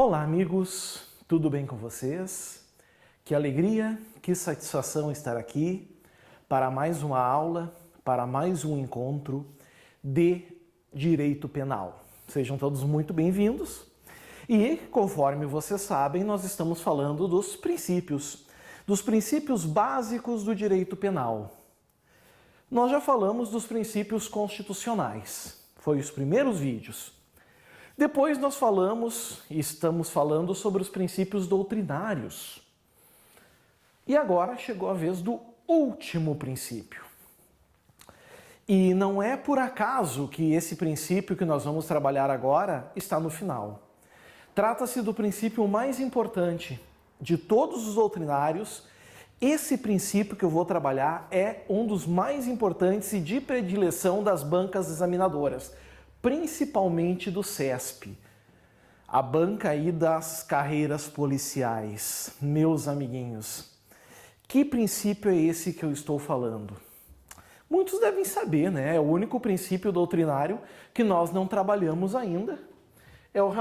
Olá, amigos, tudo bem com vocês? Que alegria, que satisfação estar aqui para mais uma aula, para mais um encontro de Direito Penal. Sejam todos muito bem-vindos. E, conforme vocês sabem, nós estamos falando dos princípios básicos do direito penal. Nós já falamos dos princípios constitucionais, foi os primeiros vídeos. Depois nós estamos falando sobre os princípios doutrinários. E agora chegou a vez do último princípio. E não é por acaso que esse princípio que nós vamos trabalhar agora está no final. Trata-se do princípio mais importante de todos os doutrinários. Esse princípio que eu vou trabalhar é um dos mais importantes e de predileção das bancas examinadoras, principalmente do CESP, a banca aí das carreiras policiais. Meus amiguinhos, que princípio é esse que eu estou falando? Muitos devem saber, né? É o único princípio doutrinário que nós não trabalhamos ainda. É o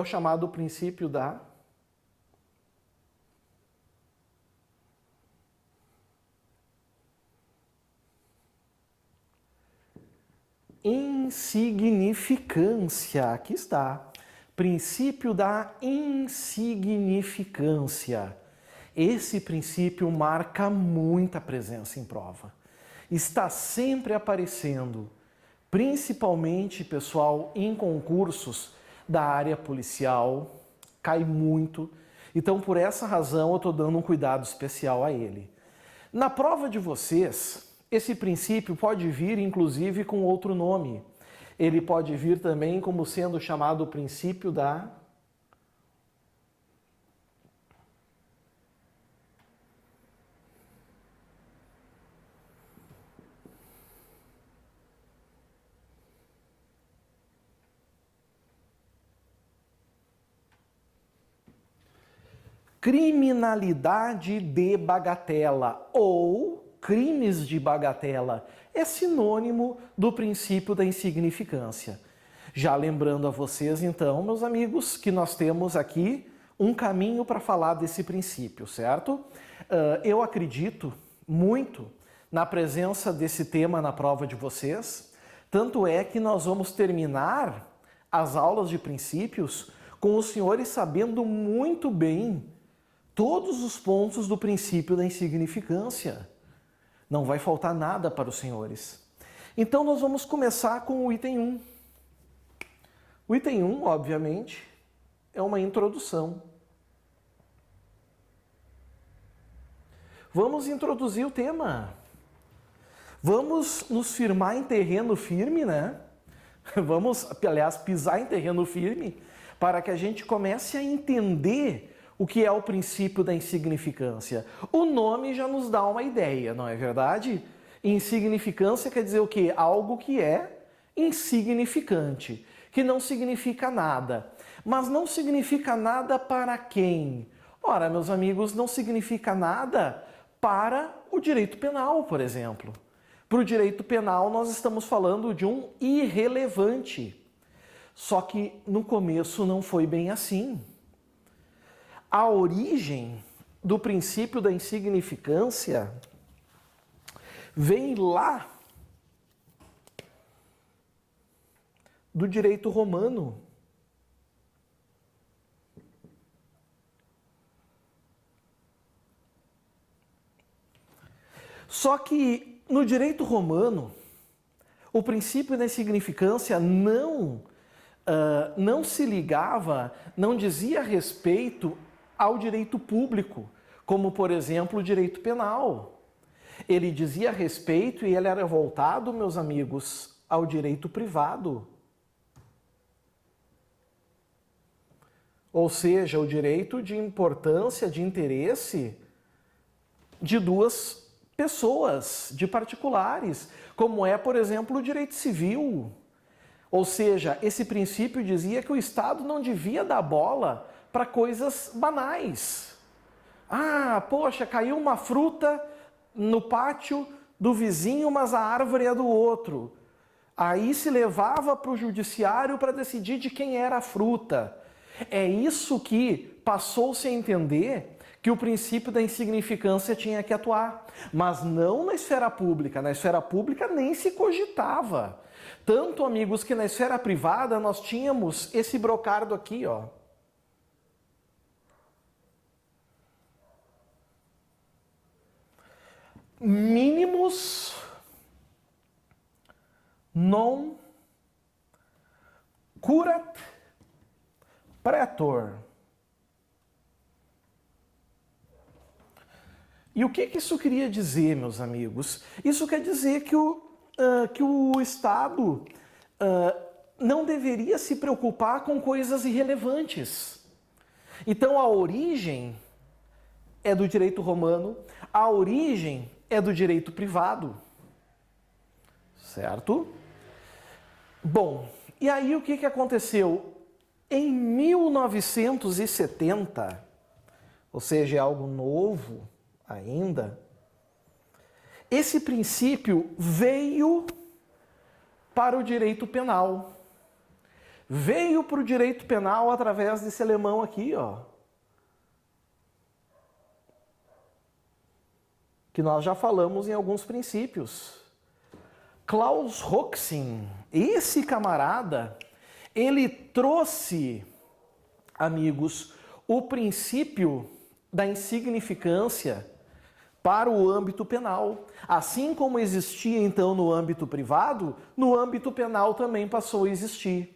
chamado princípio da insignificância. Aqui está. Princípio da insignificância. Esse princípio marca muita presença em prova. Está sempre aparecendo, principalmente, pessoal, em concursos da área policial, cai muito. Então, por essa razão, eu estou dando um cuidado especial a ele. Na prova de vocês, esse princípio pode vir, inclusive, com outro nome. Ele pode vir também como sendo chamado princípio da criminalidade de bagatela ou crimes de bagatela. É sinônimo do princípio da insignificância. Já lembrando a vocês, então, meus amigos, que nós temos aqui um caminho para falar desse princípio, certo? Eu acredito muito na presença desse tema na prova de vocês, tanto é que nós vamos terminar as aulas de princípios com os senhores sabendo muito bem todos os pontos do princípio da insignificância. Não vai faltar nada para os senhores. Então nós vamos começar com o item 1. O item 1, obviamente, é uma introdução. Vamos introduzir o tema. Vamos nos firmar em terreno firme, né? Vamos, aliás, pisar em terreno firme para que a gente comece a entender o que é o princípio da insignificância. O nome já nos dá uma ideia, não é verdade? Insignificância quer dizer o quê? Algo que é insignificante, que não significa nada. Mas não significa nada para quem? Ora, meus amigos, não significa nada para o direito penal, por exemplo. Para o direito penal, nós estamos falando de um irrelevante. Só que no começo não foi bem assim. A origem do princípio da insignificância vem lá do direito romano. Só que no direito romano, o princípio da insignificância não se ligava, não dizia respeito ao direito público, como, por exemplo, o direito penal. Ele dizia respeito e ele era voltado, meus amigos, ao direito privado. Ou seja, o direito de importância, de interesse de duas pessoas, de particulares, como é, por exemplo, o direito civil. Ou seja, esse princípio dizia que o Estado não devia dar bola para coisas banais. Ah, poxa, caiu uma fruta no pátio do vizinho, mas a árvore é do outro. Aí se levava para o judiciário para decidir de quem era a fruta. É isso que passou-se a entender que o princípio da insignificância tinha que atuar, mas não na esfera pública. Na esfera pública nem se cogitava. Tanto, amigos, que na esfera privada nós tínhamos esse brocardo aqui, ó. Mínimos non curat praetor. E o que isso queria dizer, meus amigos? Isso quer dizer que o Estado não deveria se preocupar com coisas irrelevantes. Então a origem é do direito romano, a origem é do direito privado. Certo? Bom, e aí o que aconteceu? Em 1970, ou seja, é algo novo ainda, esse princípio veio para o direito penal. Veio para o direito penal através desse alemão aqui, ó. Que nós já falamos em alguns princípios. Klaus Roxin, esse camarada, ele trouxe, amigos, o princípio da insignificância para o âmbito penal. Assim como existia então no âmbito privado, no âmbito penal também passou a existir.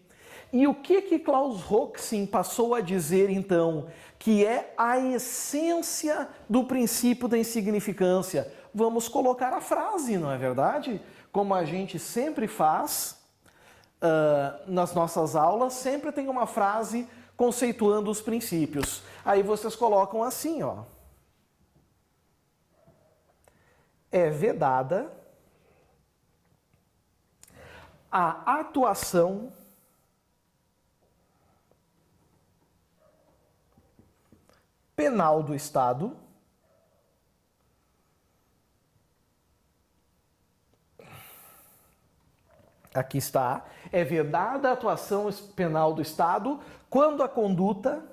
E o que Klaus Roxin passou a dizer então que é a essência do princípio da insignificância? Vamos colocar a frase, não é verdade? Como a gente sempre faz nas nossas aulas, sempre tem uma frase conceituando os princípios. Aí vocês colocam assim, ó. É vedada a atuação penal do Estado aqui está, é vedada a atuação penal do Estado quando a conduta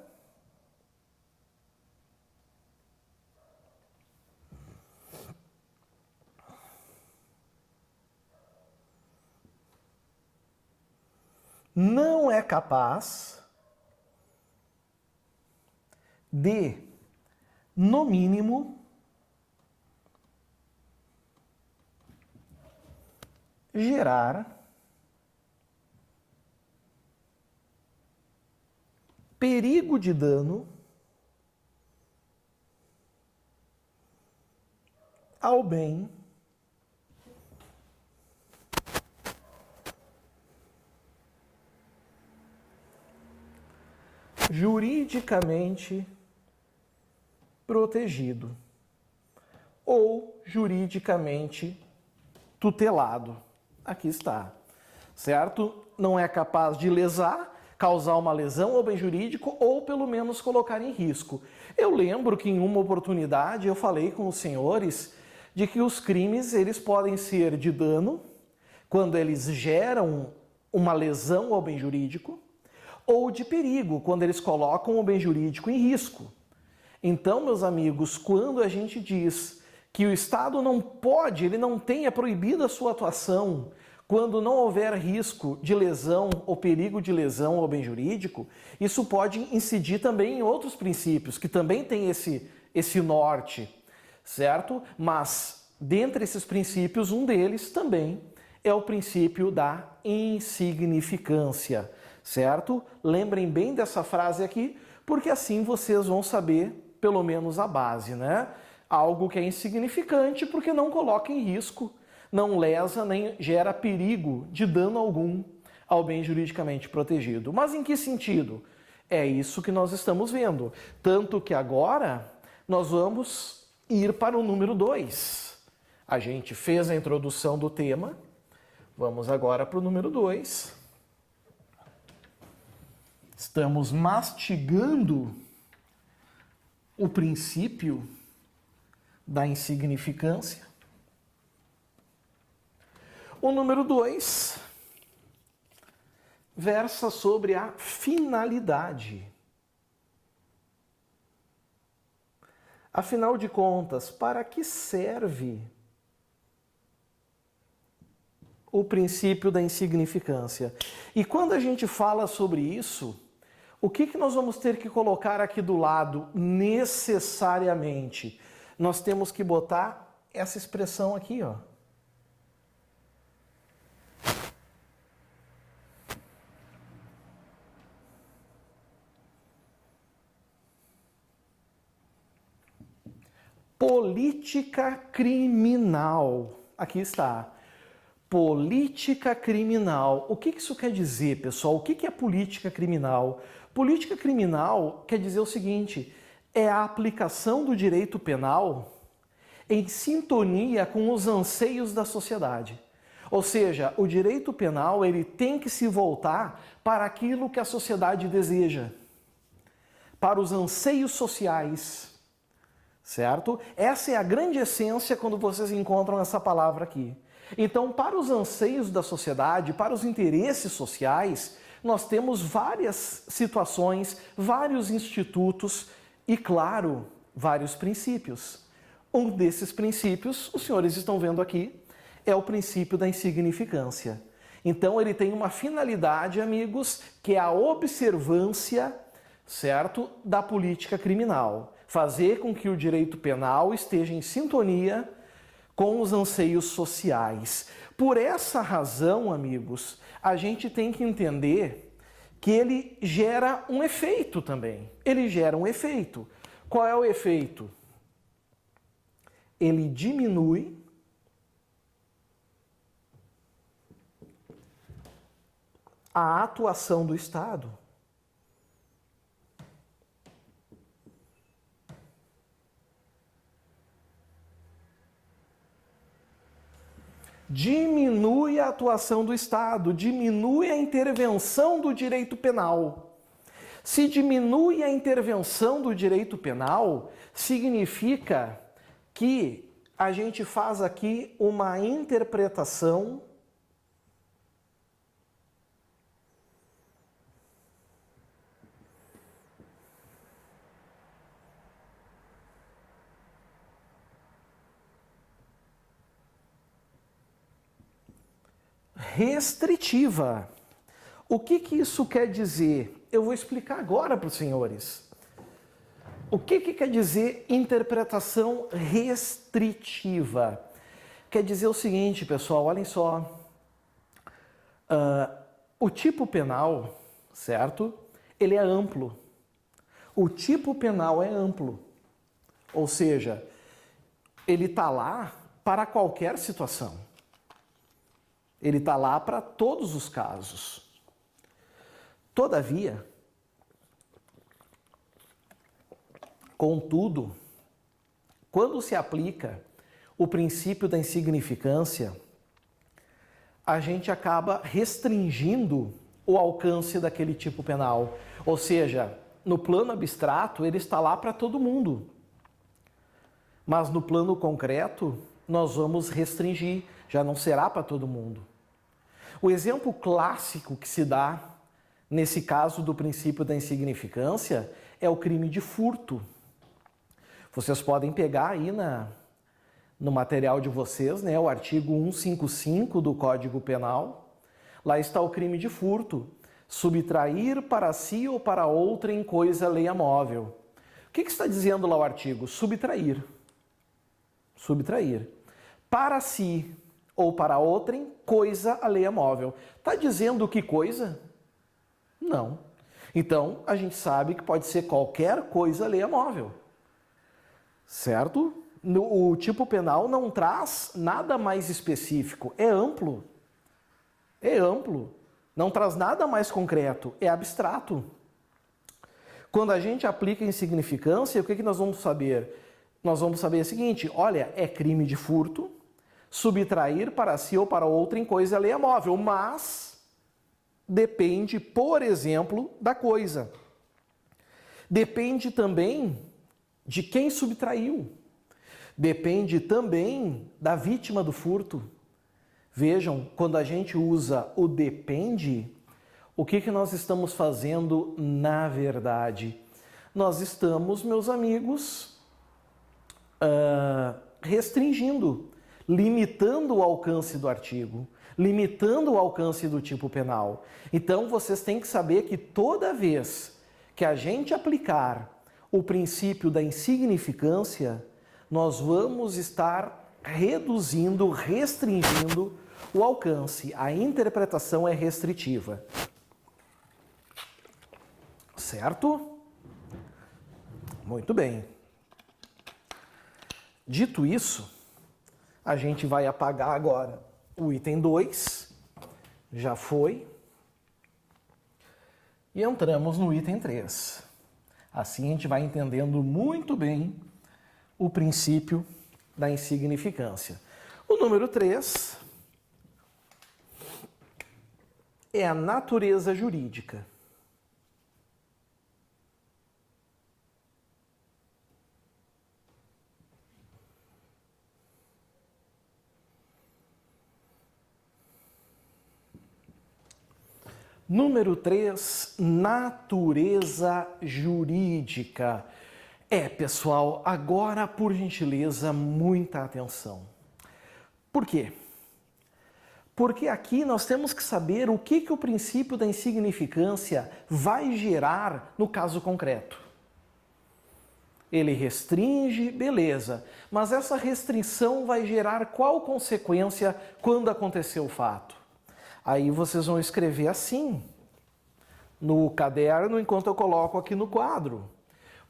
não é capaz de, no mínimo, gerar perigo de dano ao bem juridicamente protegido ou juridicamente tutelado. Aqui está, certo? Não é capaz de lesar, causar uma lesão ao bem jurídico ou pelo menos colocar em risco. Eu lembro que em uma oportunidade eu falei com os senhores de que os crimes eles podem ser de dano, quando eles geram uma lesão ao bem jurídico, ou de perigo, quando eles colocam o bem jurídico em risco. Então, meus amigos, quando a gente diz que o Estado não pode, ele não tem, é proibida a sua atuação quando não houver risco de lesão ou perigo de lesão ao bem jurídico, isso pode incidir também em outros princípios, que também têm esse norte, certo? Mas, dentre esses princípios, um deles também é o princípio da insignificância, certo? Lembrem bem dessa frase aqui, porque assim vocês vão saber pelo menos a base, né? Algo que é insignificante porque não coloca em risco, não lesa nem gera perigo de dano algum ao bem juridicamente protegido. Mas em que sentido? É isso que nós estamos vendo. Tanto que agora nós vamos ir para o número 2. A gente fez a introdução do tema, vamos agora para o número 2. Estamos mastigando o princípio da insignificância. O número 2 versa sobre a finalidade Afinal de contas, para que serve o princípio da insignificância? E quando a gente fala sobre isso, o que nós vamos ter que colocar aqui do lado necessariamente? Nós temos que botar essa expressão aqui, ó. Política criminal. Aqui está. Política criminal. O que isso quer dizer, pessoal? O que é política criminal? Política criminal quer dizer o seguinte: é a aplicação do direito penal em sintonia com os anseios da sociedade. Ou seja, o direito penal ele tem que se voltar para aquilo que a sociedade deseja, para os anseios sociais. Certo? Essa é a grande essência quando vocês encontram essa palavra aqui. Então, para os anseios da sociedade, para os interesses sociais, nós temos várias situações, vários institutos e, claro, vários princípios. Um desses princípios, os senhores estão vendo aqui, é o princípio da insignificância. Então, ele tem uma finalidade, amigos, que é a observância, certo, da política criminal. Fazer com que o direito penal esteja em sintonia com os anseios sociais. Por essa razão, amigos, a gente tem que entender que ele gera um efeito também. Ele gera um efeito. Qual é o efeito? Ele diminui a atuação do Estado. Diminui a atuação do Estado, diminui a intervenção do direito penal. Se diminui a intervenção do direito penal, significa que a gente faz aqui uma interpretação restritiva. O que isso quer dizer? Eu vou explicar agora para os senhores. O que quer dizer interpretação restritiva? Quer dizer o seguinte, pessoal, olhem só. O tipo penal, certo? Ele é amplo. O tipo penal é amplo. Ou seja, ele está lá para qualquer situação. Ele está lá para todos os casos. Todavia, contudo, quando se aplica o princípio da insignificância, a gente acaba restringindo o alcance daquele tipo penal. Ou seja, no plano abstrato, ele está lá para todo mundo. Mas no plano concreto, nós vamos restringir, já não será para todo mundo. O exemplo clássico que se dá nesse caso do princípio da insignificância é o crime de furto. Vocês podem pegar aí no material de vocês, né, o artigo 155 do Código Penal. Lá está o crime de furto. Subtrair para si ou para outrem coisa alheia móvel. O que está dizendo lá o artigo? Subtrair. Subtrair. Para si ou para outrem, coisa alheia móvel. Está dizendo que coisa? Não. Então, a gente sabe que pode ser qualquer coisa alheia móvel. Certo? O tipo penal não traz nada mais específico. É amplo. É amplo. Não traz nada mais concreto. É abstrato. Quando a gente aplica insignificância, o que nós vamos saber? Nós vamos saber o seguinte: olha, é crime de furto, subtrair para si ou para outrem coisa alheia móvel, mas depende, por exemplo, da coisa. Depende também de quem subtraiu. Depende também da vítima do furto. Vejam, quando a gente usa o depende, o que nós estamos fazendo na verdade? Nós estamos, meus amigos, restringindo, limitando o alcance do artigo, limitando o alcance do tipo penal. Então, vocês têm que saber que toda vez que a gente aplicar o princípio da insignificância, nós vamos estar reduzindo, restringindo o alcance. A interpretação é restritiva. Certo? Muito bem. Dito isso, a gente vai apagar agora o item 2, já foi, e entramos no item 3. Assim a gente vai entendendo muito bem o princípio da insignificância. O número 3 é a natureza jurídica. Número 3, natureza jurídica. Pessoal, agora, por gentileza, muita atenção. Por quê? Porque aqui nós temos que saber o que o princípio da insignificância vai gerar no caso concreto. Ele restringe, beleza, mas essa restrição vai gerar qual consequência quando acontecer o fato? Aí vocês vão escrever assim, no caderno, enquanto eu coloco aqui no quadro.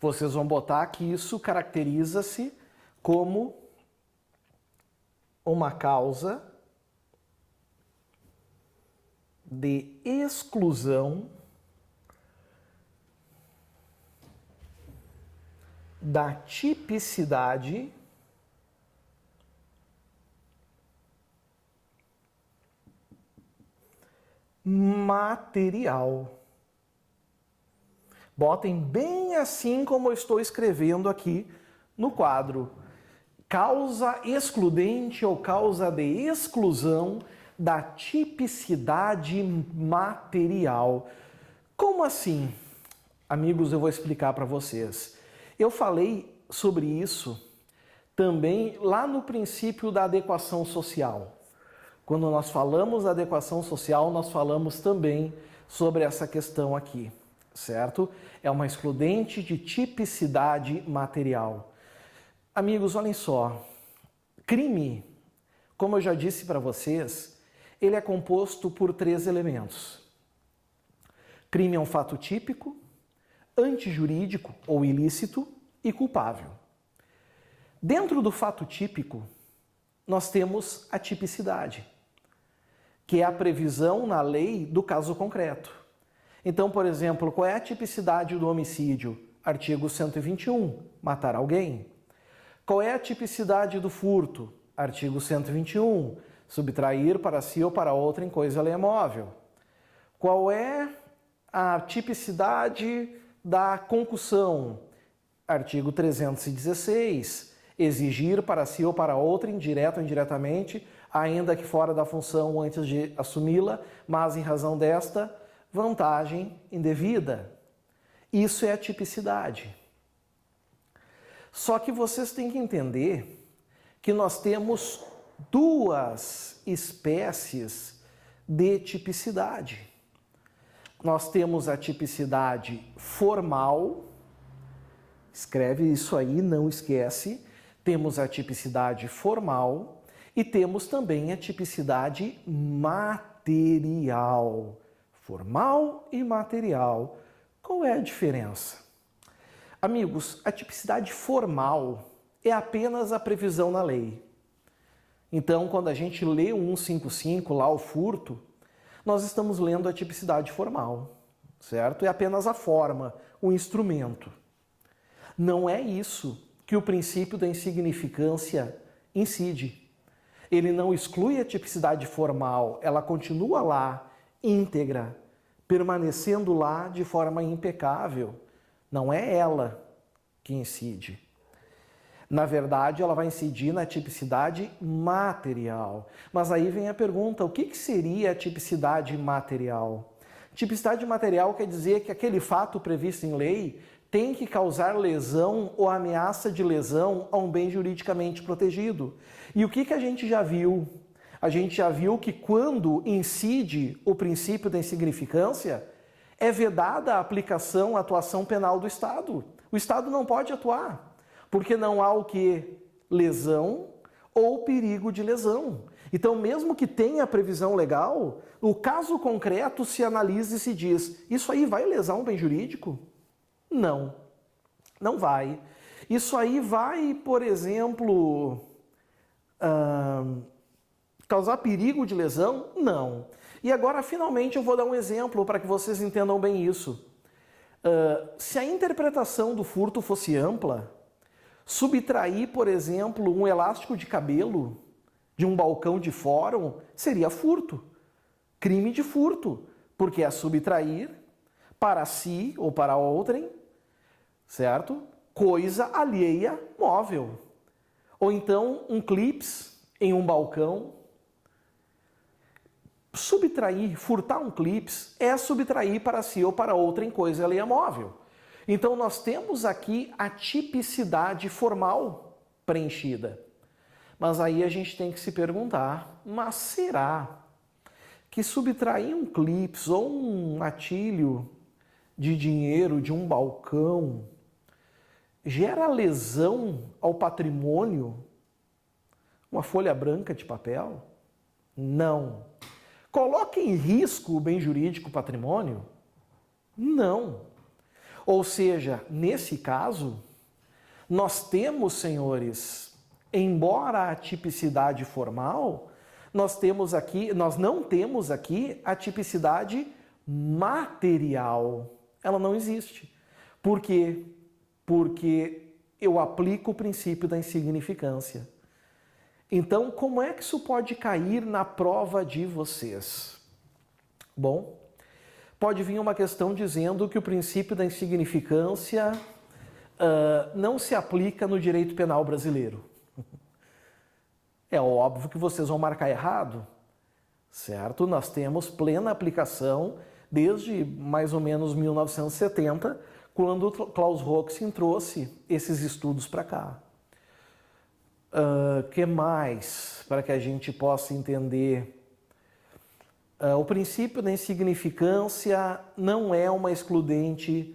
Vocês vão botar que isso caracteriza-se como uma causa de exclusão da tipicidade material. Botem bem assim como eu estou escrevendo aqui no quadro. Causa excludente ou causa de exclusão da tipicidade material. Como assim? Amigos, eu vou explicar para vocês. Eu falei sobre isso também lá no princípio da adequação social. Quando nós falamos da adequação social, nós falamos também sobre essa questão aqui, certo? É uma excludente de tipicidade material. Amigos, olhem só. Crime, como eu já disse para vocês, ele é composto por 3 elementos. Crime é um fato típico, antijurídico ou ilícito e culpável. Dentro do fato típico, nós temos a tipicidade, que é a previsão na lei do caso concreto. Então, por exemplo, qual é a tipicidade do homicídio? Artigo 121, matar alguém. Qual é a tipicidade do furto? Artigo 121, subtrair para si ou para outra em coisa alheia móvel. Qual é a tipicidade da concussão? Artigo 316, exigir para si ou para outra, indireto ou indiretamente, ainda que fora da função antes de assumi-la, mas em razão desta vantagem indevida. Isso é a tipicidade. Só que vocês têm que entender que nós temos 2 espécies de tipicidade. Nós temos a tipicidade formal, escreve isso aí, não esquece. Temos a tipicidade formal e temos também a tipicidade material. Formal e material. Qual é a diferença? Amigos, a tipicidade formal é apenas a previsão na lei. Então, quando a gente lê o 155, lá o furto, nós estamos lendo a tipicidade formal, certo? É apenas a forma, o instrumento. Não é isso que o princípio da insignificância incide. Ele não exclui a tipicidade formal, ela continua lá, íntegra, permanecendo lá de forma impecável. Não é ela que incide. Na verdade, ela vai incidir na tipicidade material. Mas aí vem a pergunta, o que seria a tipicidade material? Tipicidade material quer dizer que aquele fato previsto em lei tem que causar lesão ou ameaça de lesão a um bem juridicamente protegido. E o que a gente já viu? A gente já viu que quando incide o princípio da insignificância, é vedada a aplicação, a atuação penal do Estado. O Estado não pode atuar, porque não há o que? Lesão ou perigo de lesão. Então, mesmo que tenha previsão legal, o caso concreto se analisa e se diz, isso aí vai lesar um bem jurídico? Não, não vai. Isso aí vai, por exemplo, causar perigo de lesão? Não. E agora, finalmente, eu vou dar um exemplo para que vocês entendam bem isso. Se a interpretação do furto fosse ampla, subtrair, por exemplo, um elástico de cabelo de um balcão de fórum seria furto, crime de furto, porque é subtrair para si ou para outrem, certo? Coisa alheia móvel. Ou então um clips em um balcão. Subtrair, furtar um clips é subtrair para si ou para outrem coisa alheia móvel. Então nós temos aqui a tipicidade formal preenchida. Mas aí a gente tem que se perguntar, mas será que subtrair um clips ou um atilho de dinheiro de um balcão gera lesão ao patrimônio? Uma folha branca de papel? Não. Coloca em risco o bem jurídico, o patrimônio? Não. Ou seja, nesse caso, nós temos, senhores, embora a tipicidade formal, nós não temos aqui a tipicidade material. Ela não existe. Por quê? Porque eu aplico o princípio da insignificância. Então, como é que isso pode cair na prova de vocês? Bom, pode vir uma questão dizendo que o princípio da insignificância não se aplica no direito penal brasileiro. É óbvio que vocês vão marcar errado, certo? Nós temos plena aplicação desde mais ou menos 1970, quando o Klaus Roxin trouxe esses estudos para cá. Que mais para que a gente possa entender? O princípio da insignificância não é uma excludente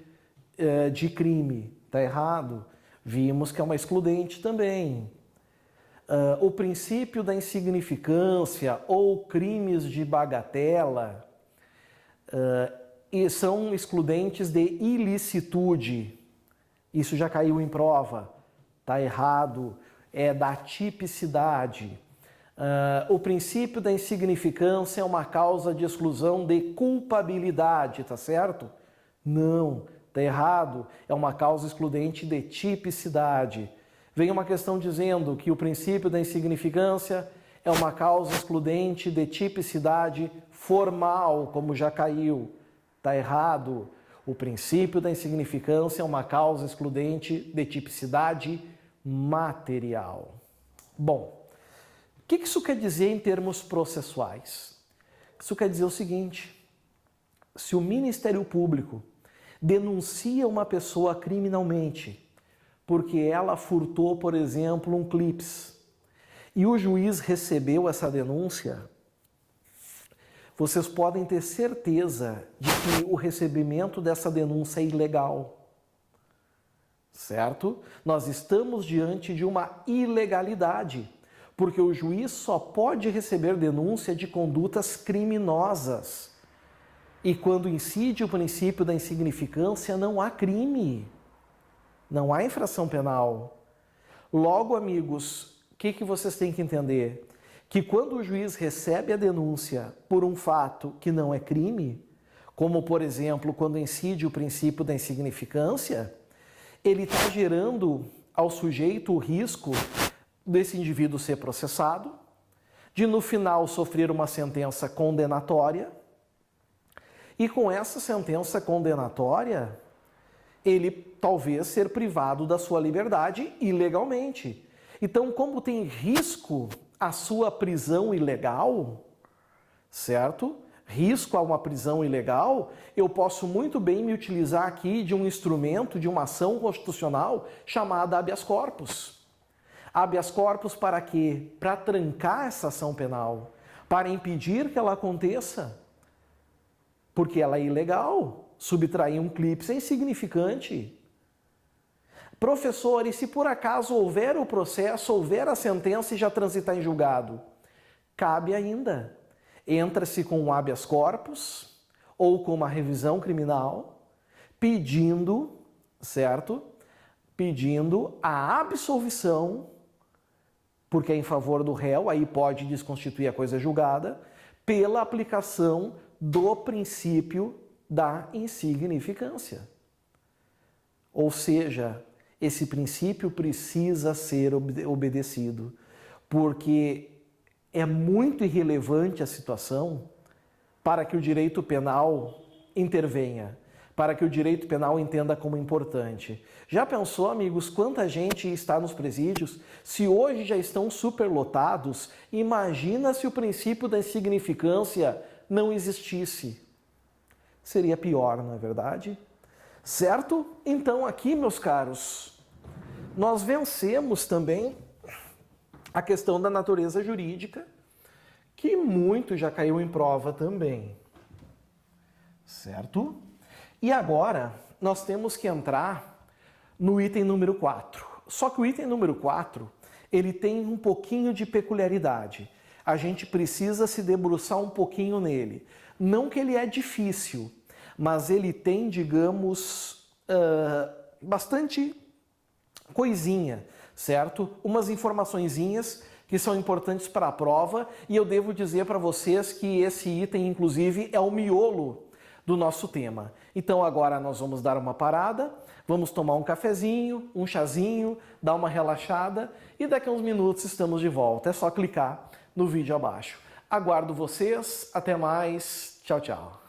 de crime, tá errado? Vimos que é uma excludente também. O princípio da insignificância ou crimes de bagatela são excludentes de ilicitude. Isso já caiu em prova, tá errado. É da tipicidade. O princípio da insignificância é uma causa de exclusão de culpabilidade, tá certo? Não, tá errado. É uma causa excludente de tipicidade. Vem uma questão dizendo que o princípio da insignificância é uma causa excludente de tipicidade formal, como já caiu. Tá errado. O princípio da insignificância é uma causa excludente de tipicidade material. Bom, o que isso quer dizer em termos processuais? Isso quer dizer o seguinte: se o Ministério Público denuncia uma pessoa criminalmente porque ela furtou, por exemplo, um clips, e o juiz recebeu essa denúncia, vocês podem ter certeza de que o recebimento dessa denúncia é ilegal. Certo? Nós estamos diante de uma ilegalidade, porque o juiz só pode receber denúncia de condutas criminosas. E quando incide o princípio da insignificância, não há crime, não há infração penal. Logo, amigos, o que vocês têm que entender? Que quando o juiz recebe a denúncia por um fato que não é crime, como, por exemplo, quando incide o princípio da insignificância, ele está gerando ao sujeito o risco desse indivíduo ser processado, de no final sofrer uma sentença condenatória, e com essa sentença condenatória, ele talvez ser privado da sua liberdade ilegalmente. Então, como tem risco a sua prisão ilegal, certo? risco a uma prisão ilegal, eu posso muito bem me utilizar aqui de um instrumento, de uma ação constitucional chamada habeas corpus. Habeas corpus para quê? Para trancar essa ação penal, para impedir que ela aconteça, porque ela é ilegal. Subtrair um clípse é insignificante. Professor, e se por acaso houver o processo, houver a sentença e já transitar em julgado? Cabe ainda. Entra-se com um habeas corpus ou com uma revisão criminal, pedindo, certo? Pedindo a absolvição, porque é em favor do réu, aí pode desconstituir a coisa julgada, pela aplicação do princípio da insignificância. Ou seja, esse princípio precisa ser obedecido, porque é muito irrelevante a situação para que o direito penal intervenha, para que o direito penal entenda como importante. Já pensou, amigos, quanta gente está nos presídios? Se hoje já estão superlotados, imagina se o princípio da insignificância não existisse. Seria pior, não é verdade? Certo? Então aqui, meus caros, nós vencemos também a questão da natureza jurídica, que muito já caiu em prova também. Certo? E agora nós temos que entrar no item número 4. Só que o item número 4, ele tem um pouquinho de peculiaridade. A gente precisa se debruçar um pouquinho nele. Não que ele é difícil, mas ele tem, digamos, bastante coisinha, certo? Umas informaçõezinhas que são importantes para a prova, e eu devo dizer para vocês que esse item, inclusive, é o miolo do nosso tema. Então agora nós vamos dar uma parada, vamos tomar um cafezinho, um chazinho, dar uma relaxada, e daqui a uns minutos estamos de volta. É só clicar no vídeo abaixo. Aguardo vocês, até mais, tchau, tchau.